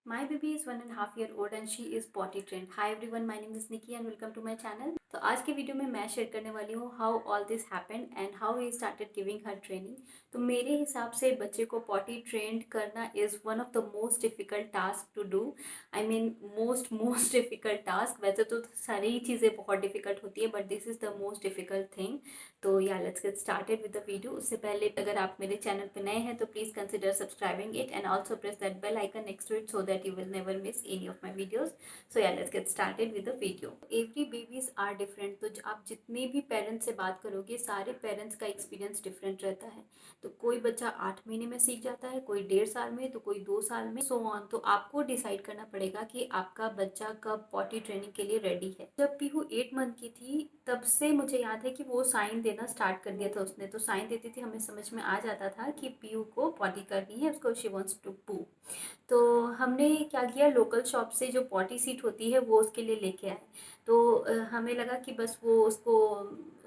My baby is 1.5 year old and she is potty trained. Hi everyone, my name is Nikki and welcome to my channel. तो आज के video में मैं share करने वाली हूँ how all this happened and how he started giving her training. तो मेरे हिसाब से बच्चे को पॉटी ट्रेंड करना is one of the most difficult task to do. I mean most difficult task. वैसे तो सारी चीज़ें बहुत डिफ़िकल्ट होती है but this is the most difficult thing. तो yeah let's get started with the video. उससे पहले अगर आप मेरे चैनल पे नए हैं तो please consider subscribing it and also press that bell icon next to it so that you will never miss any of my videos. So yeah let's get started with the video. Every babies are different. तो आप जितने भी parents से बात करोगे सारे parents का experience different रहता है। तो कोई बच्चा 8 महीने में सीख जाता है, कोई 1.5 साल में, तो कोई 2 साल में, सो ऑन। तो आपको डिसाइड करना पड़ेगा कि आपका बच्चा कब पॉटी ट्रेनिंग के लिए रेडी है। जब पीहू 8 मंथ की थी तब से मुझे याद है कि वो साइन देना स्टार्ट कर दिया था उसने। तो साइन देती थी, हमें समझ में आ जाता था कि पीहू को पॉटी करनी है, उसको शी वांट्स टू पू। तो हमने क्या किया, लोकल शॉप से जो पॉटी सीट होती है वो उसके लिए लेके आए। तो हमें लगा कि बस वो उसको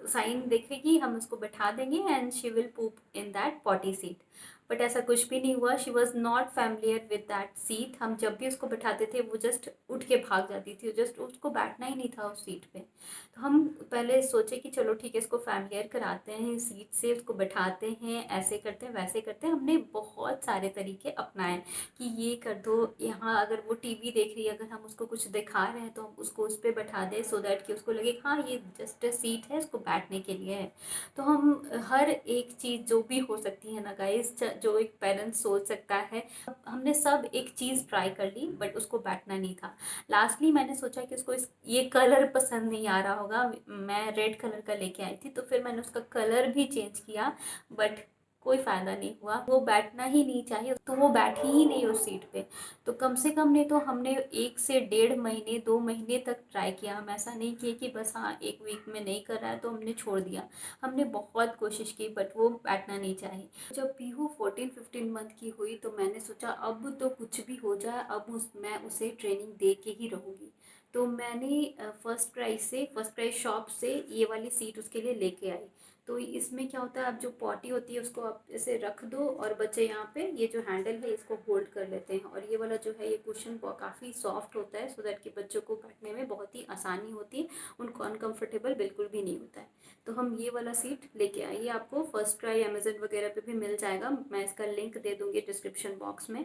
साइन देखेगी, हम उसको बैठा देंगे and she will poop in that potty seat. But ऐसा कुछ भी नहीं हुआ। She was not familiar with that seat. हम जब भी उसको बैठाते थे वो जस्ट उठ के भाग जाती थी, जस्ट उसको बैठना ही नहीं था उस सीट पे। तो हम पहले सोचे कि चलो ठीक है, इसको फैमिलियर कराते हैं सीट से, उसको बैठाते हैं, ऐसे करते हैं वैसे करते हैं। हमने बहुत सारे तरीके अपनाए कि ये कर दो, यहाँ अगर वो टीवी देख रही है, अगर हम उसको कुछ दिखा रहे हैं तो हम उसको उस पर बैठा दें सो दैट कि उसको लगे हाँ ये जस्ट सीट है, इसको बैठने के लिए है। तो हम हर एक चीज़ जो भी हो सकती है ना गाइस, जो एक पेरेंट्स सोच सकता है, हमने सब एक चीज़ ट्राई कर ली बट उसको बैठना नहीं था। लास्टली मैंने सोचा कि उसको ये कलर पसंद नहीं आ रहा होगा। मैं रेड कलर का लेके आई थी तो फिर मैंने उसका कलर भी चेंज किया बट कोई फ़ायदा नहीं हुआ। वो बैठना ही नहीं चाहिए तो वो बैठी ही नहीं उस सीट पे। तो कम से कम नहीं तो हमने 1 से 1.5 महीने 2 महीने तक ट्राई किया। हम ऐसा नहीं किए कि बस हाँ एक वीक में नहीं कर रहा है तो हमने छोड़ दिया। हमने बहुत कोशिश की बट वो बैठना नहीं चाहिए। जब पीहू 14-15 मंथ की हुई तो मैंने सोचा अब तो कुछ भी हो जाए, अब मैं उसे ट्रेनिंग दे के ही रहूँगी। तो मैंने फर्स्ट प्राइस शॉप से ये वाली सीट उसके लिए लेके आई। तो इसमें क्या होता है, अब जो पॉटी होती है उसको आप ऐसे रख दो और बच्चे यहाँ पे ये जो हैंडल है इसको होल्ड कर लेते हैं। और ये वाला जो है ये कुशन काफ़ी सॉफ्ट होता है सो दैट कि बच्चों को बैठने में बहुत ही आसानी होती है, उनको अनकंफर्टेबल बिल्कुल भी नहीं होता है। तो हम ये वाला सीट लेके आए। ये आपको फर्स्ट क्राई अमेजन वगैरह पे भी मिल जाएगा, मैं इसका लिंक दे दूँगी डिस्क्रिप्शन बॉक्स में।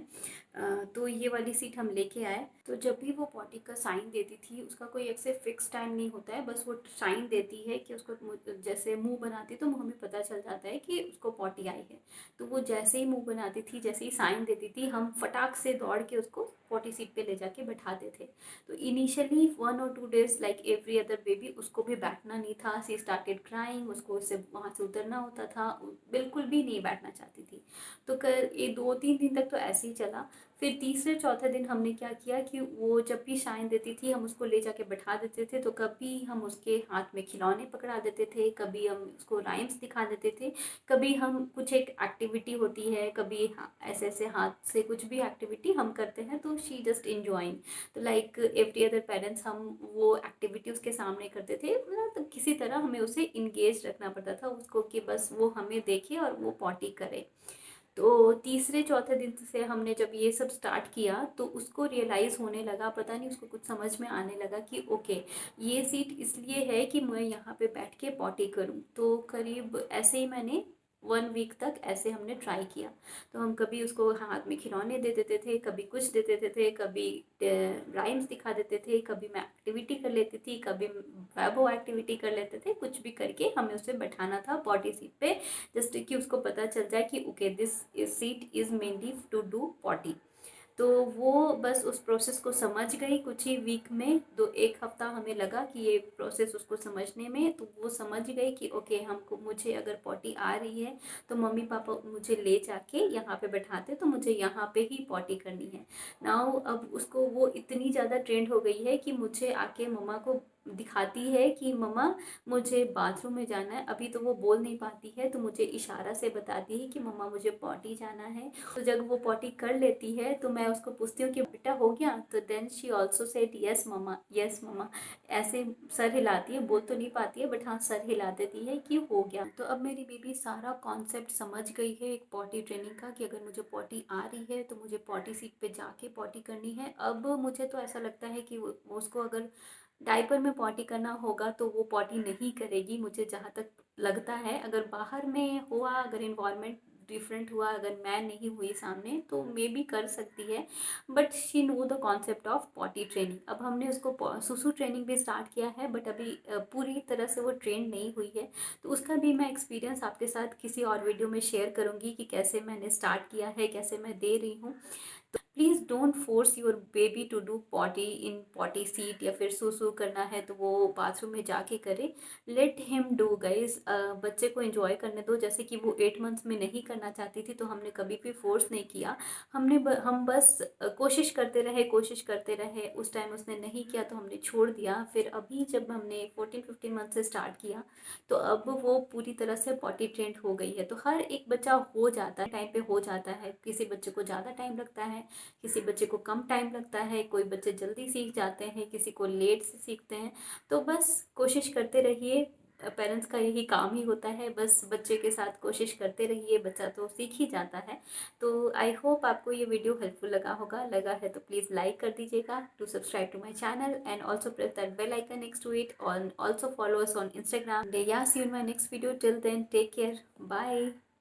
तो ये वाली सीट हम लेके आए। तो जब भी वो पॉटी का साइन देती थी उसका कोई ऐसे फिक्स टाइम नहीं होता है, बस वो साइन देती है कि उसको जैसे मुंह बनाती तो हमें पता चल जाता है कि उसको पॉटी आई है। तो वो जैसे ही मुंह बनाती थी, जैसे ही साइन देती थी, हम फटाक से दौड़ के उसको पॉटी सीट पे ले जाके बैठाते थे। तो इनिशियली 1 और 2 days like every other baby उसको भी बैठना नहीं था। सी स्टार्टेड क्राइंग, उसको उससे वहाँ से उतरना होता था, बिल्कुल भी नहीं बैठना चाहती थी। तो ये 2-3 दिन तक तो ऐसे ही चला। फिर तीसरे चौथे दिन हमने क्या किया कि वो जब भी साइन देती थी हम उसको ले जाके बैठा देते थे। तो कभी हम उसके हाथ में खिलौने पकड़ा देते थे, कभी हम उसको राइम्स दिखा देते थे, कभी हम कुछ एक एक्टिविटी होती है, कभी ऐसे ऐसे हाथ से कुछ भी एक्टिविटी हम करते हैं तो शी जस्ट इंजॉइंग। तो लाइक एवरी अदर पेरेंट्स हम वो एक्टिविटी उसके सामने करते थे। मतलब तो किसी तरह हमें उसे इंगेज रखना पड़ता था उसको कि बस वो हमें देखे और वो पॉटी करे। तो तीसरे चौथे दिन से हमने जब ये सब स्टार्ट किया तो उसको रियलाइज़ होने लगा, पता नहीं उसको कुछ समझ में आने लगा कि ओके ये सीट इसलिए है कि मैं यहाँ पे बैठ के पॉटी करूँ। तो करीब ऐसे ही मैंने 1 वीक तक ऐसे हमने ट्राई किया। तो हम कभी उसको हाथ में खिलौने दे देते थे, कभी कुछ दे देते थे, कभी राइम्स दिखा देते थे, कभी मैं एक्टिविटी कर लेती थी, कभी वो एक्टिविटी कर लेते थे। कुछ भी करके हमें उसे बैठाना था पॉटी सीट पे, जस्ट कि उसको पता चल जाए कि okay this seat is mainly to do potty. तो वो बस उस प्रोसेस को समझ गई कुछ ही वीक में। 1 हफ्ता हमें लगा कि ये प्रोसेस उसको समझने में। तो वो समझ गई कि ओके हमको मुझे अगर पॉटी आ रही है तो मम्मी पापा मुझे ले जाके यहाँ पे बैठाते तो मुझे यहाँ पे ही पॉटी करनी है। नाउ अब उसको वो इतनी ज़्यादा ट्रेंड हो गई है कि मुझे आके मम्मा को दिखाती है कि मम्मा मुझे बाथरूम में जाना है। अभी तो वो बोल नहीं पाती है, तो मुझे इशारा से बताती है कि मम्मा मुझे पॉटी जाना है। तो जब वो पॉटी कर लेती है तो मैं उसको पूछती हूँ कि बेटा हो गया, तो then she also said yes mamma, yes mamma. ऐसे सर हिलाती है, बोल तो नहीं पाती है बट हाँ सर हिला देती है कि हो गया। तो अब मेरी बेबी सारा कॉन्सेप्ट समझ गई है एक पॉटी ट्रेनिंग का, कि अगर मुझे पॉटी आ रही है तो मुझे पॉटी सीट पे जाके पॉटी करनी है। अब मुझे तो ऐसा लगता है कि वो उसको अगर डायपर में पॉटी करना होगा तो वो पॉटी नहीं करेगी, मुझे जहाँ तक लगता है। अगर बाहर में हुआ, अगर इन्वायरमेंट डिफरेंट हुआ, अगर मैं नहीं हुई सामने, तो मे बी कर सकती है। But she know the concept of potty training. अब हमने उसको सुसु ट्रेनिंग भी स्टार्ट किया है, बट अभी पूरी तरह से वो ट्रेंड नहीं हुई है। तो उसका भी मैं एक्सपीरियंस आपके साथ किसी और वीडियो में शेयर करूँगी कि कैसे मैंने स्टार्ट किया है, कैसे मैं दे रही हूँ। Please don't force your baby to do potty in potty seat, या फिर सू करना है तो वो बाथरूम में जाके करे। Let him do guys. बच्चे को एंजॉय करने दो। जैसे कि वो 8 मंथ्स में नहीं करना चाहती थी तो हमने कभी भी फोर्स नहीं किया। हम बस कोशिश करते रहे, कोशिश करते रहे। उस टाइम उसने नहीं किया तो हमने छोड़ दिया। फिर अभी जब हमने 14-15 मंथ से स्टार्ट किया तो अब वो पूरी तरह से पॉटी ट्रेंड हो गई है। तो हर एक बच्चा हो जाता है, टाइम पे हो जाता है। किसी बच्चे को ज़्यादा टाइम लगता है, किसी बच्चे को कम टाइम लगता है, कोई बच्चे जल्दी सीख जाते हैं, किसी को लेट से सीखते हैं। तो बस कोशिश करते रहिए। पेरेंट्स का यही काम ही होता है, बस बच्चे के साथ कोशिश करते रहिए, बच्चा तो सीख ही जाता है। तो आई होप आपको ये वीडियो हेल्पफुल लगा होगा। लगा है तो प्लीज़ लाइक कर दीजिएगा, to subscribe to my channel and also press that bell icon next to it, और also follow us on Instagram. Yeah, see you in my next video. Till then, take care. Bye.